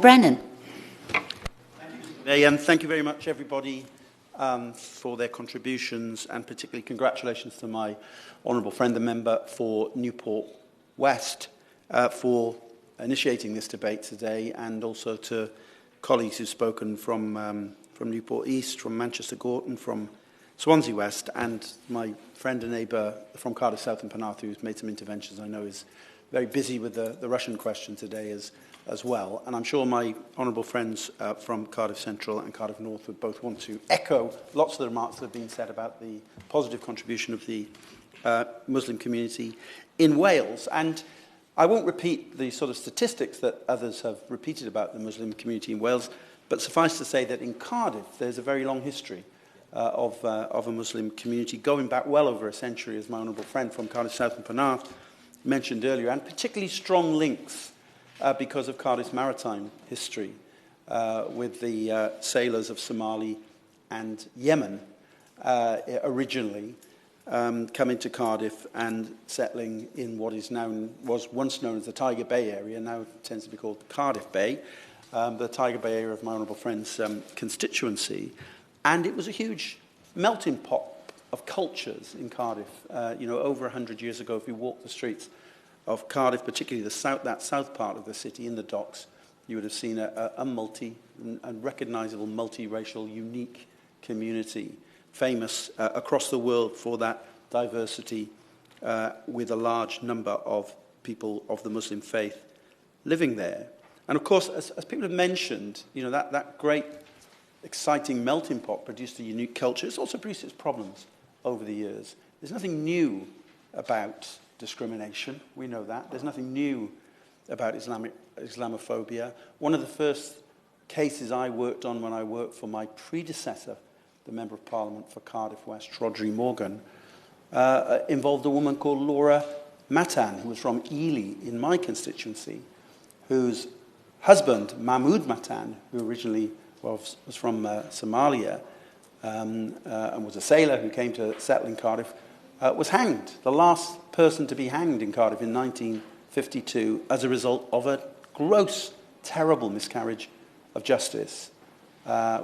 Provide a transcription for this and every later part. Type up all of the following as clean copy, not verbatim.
Brennan. And thank you very much, everybody, for their contributions, and particularly congratulations to my honourable friend, the member for Newport West, for initiating this debate today, and also to colleagues who've spoken from Newport East, from Manchester Gorton, from Swansea West, and my friend and neighbour from Cardiff South and Penarth, who's made some interventions. I know is very busy with the Russian question today as well. And I'm sure my honourable friends from Cardiff Central and Cardiff North would both want to echo lots of the remarks that have been said about the positive contribution of the Muslim community in Wales. And I won't repeat the sort of statistics that others have repeated about the Muslim community in Wales, but suffice to say that in Cardiff there's a very long history of a Muslim community going back well over a century, as my honourable friend from Cardiff South and Penarth mentioned earlier, and particularly strong links because of Cardiff's maritime history with the sailors of Somali and Yemen originally coming to Cardiff and settling in what was once known as the Tiger Bay area, now tends to be called Cardiff Bay, the Tiger Bay area of my honourable friend's constituency. And it was a huge melting pot of cultures in Cardiff. Over 100 years ago, if you walk the streets of Cardiff, particularly that south part of the city in the docks, you would have seen a recognisable, multiracial, unique community, famous across the world for that diversity, with a large number of people of the Muslim faith living there. And of course, as people have mentioned, that great, exciting melting pot produced a unique culture. It's also produced its problems over the years. There's nothing new about discrimination, we know that. There's nothing new about Islamophobia. One of the first cases I worked on when I worked for my predecessor, the Member of Parliament for Cardiff West, Rhodri Morgan, involved a woman called Laura Matan, who was from Ely in my constituency, whose husband, Mahmoud Matan, who originally was from Somalia and was a sailor who came to settle in Cardiff, was hanged, the last person to be hanged in Cardiff in 1952 as a result of a gross, terrible miscarriage of justice,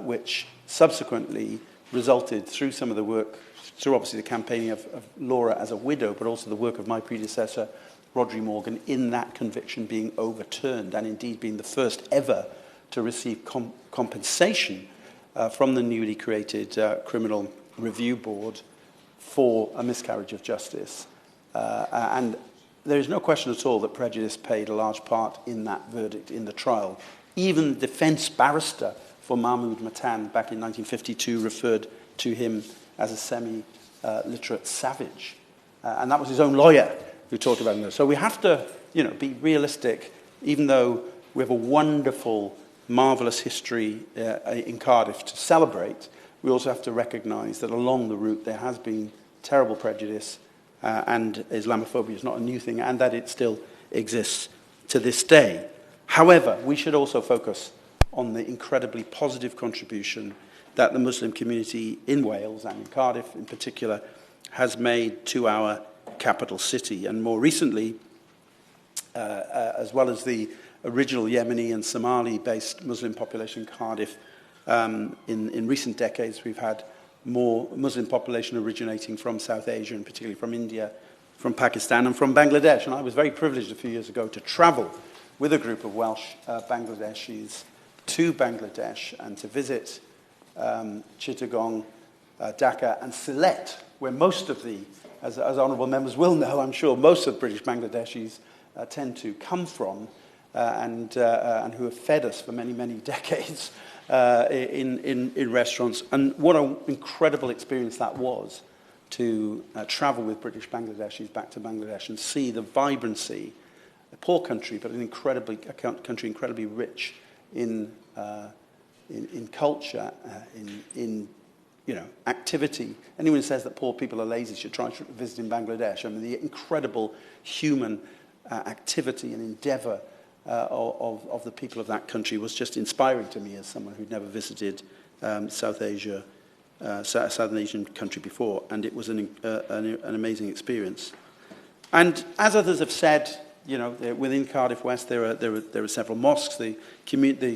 which subsequently resulted through some of the work, through obviously the campaigning of Laura as a widow, but also the work of my predecessor, Rhodri Morgan, in that conviction being overturned, and indeed being the first ever to receive compensation from the newly created Criminal Review Board for a miscarriage of justice. And there is no question at all that prejudice played a large part in that verdict in the trial. Even the defence barrister for Mahmoud Matan back in 1952 referred to him as a semi-literate savage. And that was his own lawyer who talked about him. So we have to be realistic, even though we have a wonderful, marvellous history in Cardiff to celebrate. We also have to recognise that along the route there has been terrible prejudice, and Islamophobia is not a new thing, and that it still exists to this day. However, we should also focus on the incredibly positive contribution that the Muslim community in Wales, and in Cardiff in particular, has made to our capital city. And more recently, as well as the original Yemeni and Somali-based Muslim population in Cardiff, in recent decades, we've had more Muslim population originating from South Asia, and particularly from India, from Pakistan, and from Bangladesh. And I was very privileged a few years ago to travel with a group of Welsh Bangladeshis to Bangladesh and to visit Chittagong, Dhaka, and Sylhet, where most of the, as honourable members will know, I'm sure most of British Bangladeshis tend to come from, and who have fed us for many, many decades in restaurants. And what an incredible experience that was to travel with British Bangladeshis back to Bangladesh and see the vibrancy, a poor country, but a country incredibly rich in culture, in activity. Anyone who says that poor people are lazy should try visiting Bangladesh. I mean, the incredible human activity and endeavour of the people of that country was just inspiring to me as someone who'd never visited South Southern Asian country before, and it was an amazing experience. And as others have said, within Cardiff West, there are several mosques. The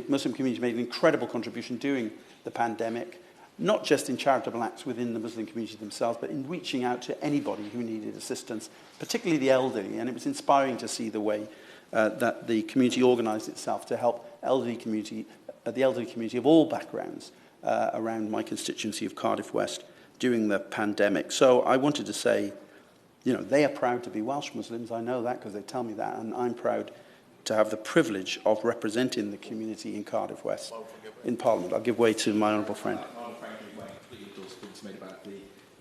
Muslim community made an incredible contribution during the pandemic, not just in charitable acts within the Muslim community themselves, but in reaching out to anybody who needed assistance, particularly the elderly. And it was inspiring to see the way that the community organised itself to help the elderly community of all backgrounds around my constituency of Cardiff West during the pandemic. So I wanted to say, they are proud to be Welsh Muslims. I know that because they tell me that, and I'm proud to have the privilege of representing the community in Cardiff West in Parliament. I'll give way to my honourable friend. Made about the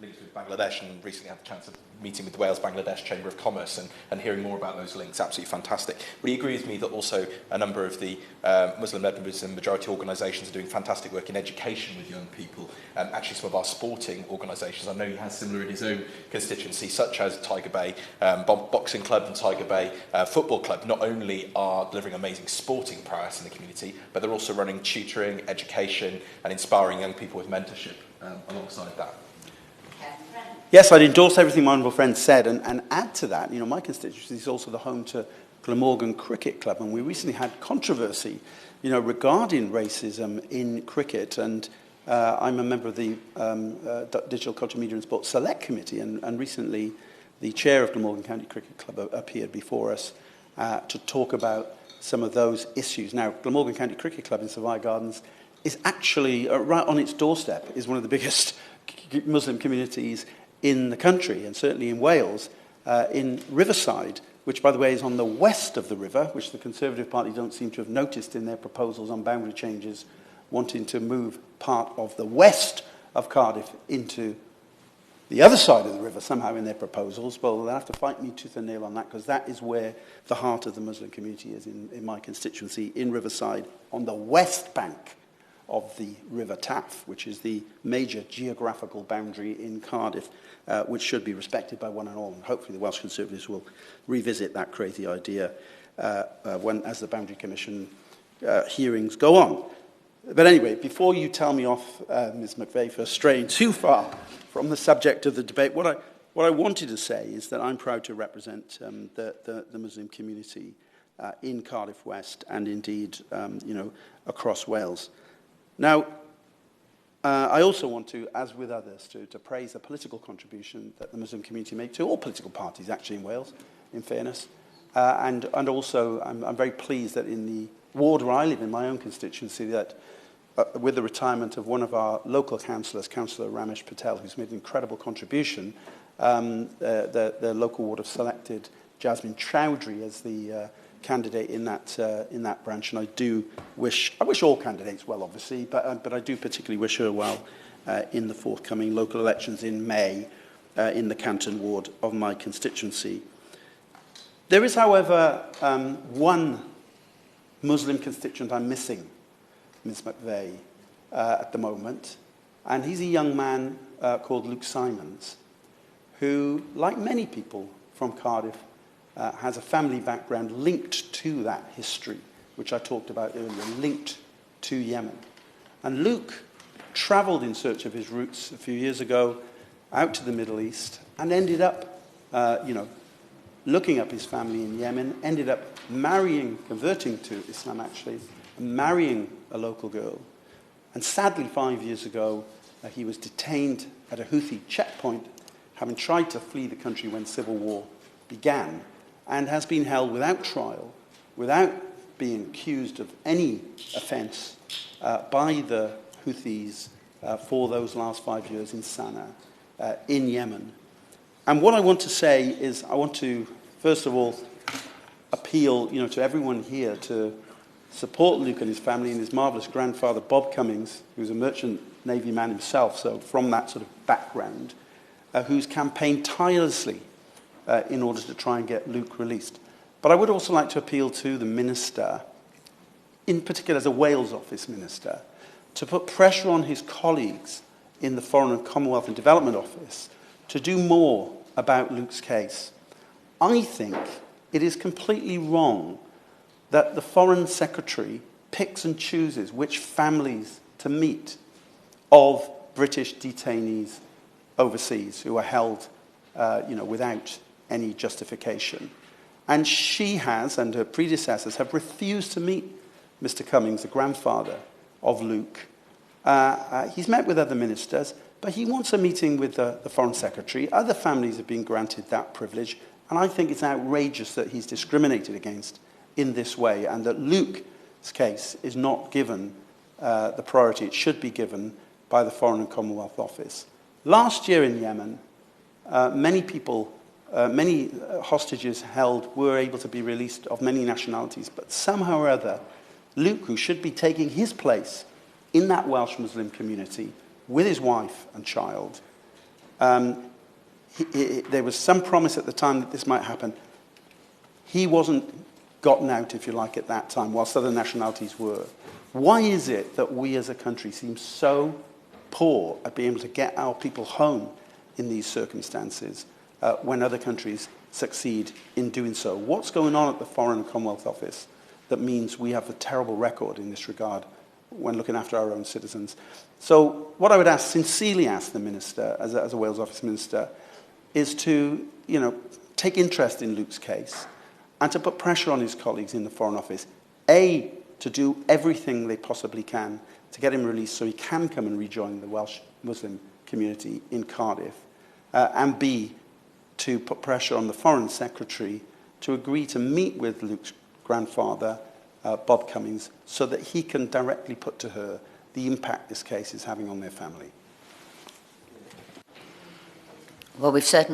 links with Bangladesh, and recently had the chance of meeting with the Wales-Bangladesh Chamber of Commerce and hearing more about those links. Absolutely fantastic. But he agrees with me that also a number of the Muslim-led Muslim majority organisations are doing fantastic work in education with young people. Actually, some of our sporting organisations, I know he has similar in his own constituency, such as Tiger Bay Boxing Club and Tiger Bay Football Club, not only are delivering amazing sporting prowess in the community, but they're also running tutoring, education and inspiring young people with mentorship alongside that. Yes, I'd endorse everything my honourable friend said and add to that. My constituency is also the home to Glamorgan Cricket Club, and we recently had controversy, regarding racism in cricket. And I'm a member of the Digital Culture, Media and Sport Select Committee, and recently the chair of Glamorgan County Cricket Club appeared before us to talk about some of those issues. Now, Glamorgan County Cricket Club in Savile Gardens is actually, right on its doorstep, is one of the biggest Muslim communities in the country, and certainly in Wales, in Riverside, which, by the way, is on the west of the river, which the Conservative Party don't seem to have noticed in their proposals on boundary changes, wanting to move part of the west of Cardiff into the other side of the river somehow in their proposals. Well, they'll have to fight me tooth and nail on that, because that is where the heart of the Muslim community is in my constituency, in Riverside, on the west bank of the River Taff, which is the major geographical boundary in Cardiff, which should be respected by one and all. And hopefully the Welsh Conservatives will revisit that crazy idea as the Boundary Commission hearings go on. But anyway, before you tell me off, Ms McVeigh, for straying too far from the subject of the debate, what I wanted to say is that I'm proud to represent the Muslim community in Cardiff West and indeed, across Wales. Now, I also want to, as with others, to praise the political contribution that the Muslim community made to all political parties, actually, in Wales, in fairness. And also, I'm very pleased that in the ward where I live, in my own constituency, that with the retirement of one of our local councillors, Councillor Ramesh Patel, who's made an incredible contribution, the local ward have selected Jasmine Chowdhury as the candidate in that branch, and I wish all candidates well, obviously, but I do particularly wish her well in the forthcoming local elections in May in the Canton ward of my constituency. There is, however, one Muslim constituent I'm missing, Ms McVeigh, at the moment, and he's a young man called Luke Simons, who, like many people from Cardiff, has a family background linked to that history, which I talked about earlier, linked to Yemen. And Luke travelled in search of his roots a few years ago out to the Middle East and ended up, looking up his family in Yemen, ended up converting to Islam actually, and marrying a local girl. And sadly, 5 years ago, he was detained at a Houthi checkpoint, having tried to flee the country when civil war began, and has been held without trial, without being accused of any offence by the Houthis for those last 5 years in Sana'a, in Yemen. And what I want to say is, I want to, first of all, appeal to everyone here to support Luke and his family and his marvellous grandfather, Bob Cummings, who's a merchant Navy man himself, so from that sort of background, who's campaigned tirelessly in order to try and get Luke released. But I would also like to appeal to the Minister, in particular as a Wales Office Minister, to put pressure on his colleagues in the Foreign and Commonwealth and Development Office to do more about Luke's case. I think it is completely wrong that the Foreign Secretary picks and chooses which families to meet of British detainees overseas who are held without any justification. And she has, and her predecessors, have refused to meet Mr. Cummings, the grandfather of Luke. He's met with other ministers, but he wants a meeting with the Foreign Secretary. Other families have been granted that privilege, and I think it's outrageous that he's discriminated against in this way, and that Luke's case is not given the priority it should be given by the Foreign and Commonwealth Office. Last year in Yemen, many hostages held were able to be released of many nationalities, but somehow or other, Luke, who should be taking his place in that Welsh Muslim community with his wife and child, there was some promise at the time that this might happen. He wasn't gotten out, if you like, at that time, whilst other nationalities were. Why is it that we as a country seem so poor at being able to get our people home in these circumstances when other countries succeed in doing so? What's going on at the Foreign and Commonwealth Office that means we have a terrible record in this regard when looking after our own citizens? So what I would sincerely ask the Minister, as a Wales Office Minister, is to take interest in Luke's case and to put pressure on his colleagues in the Foreign Office, A, to do everything they possibly can to get him released so he can come and rejoin the Welsh Muslim community in Cardiff, and B, to put pressure on the Foreign Secretary to agree to meet with Luke's grandfather, Bob Cummings, so that he can directly put to her the impact this case is having on their family. Well, we've certainly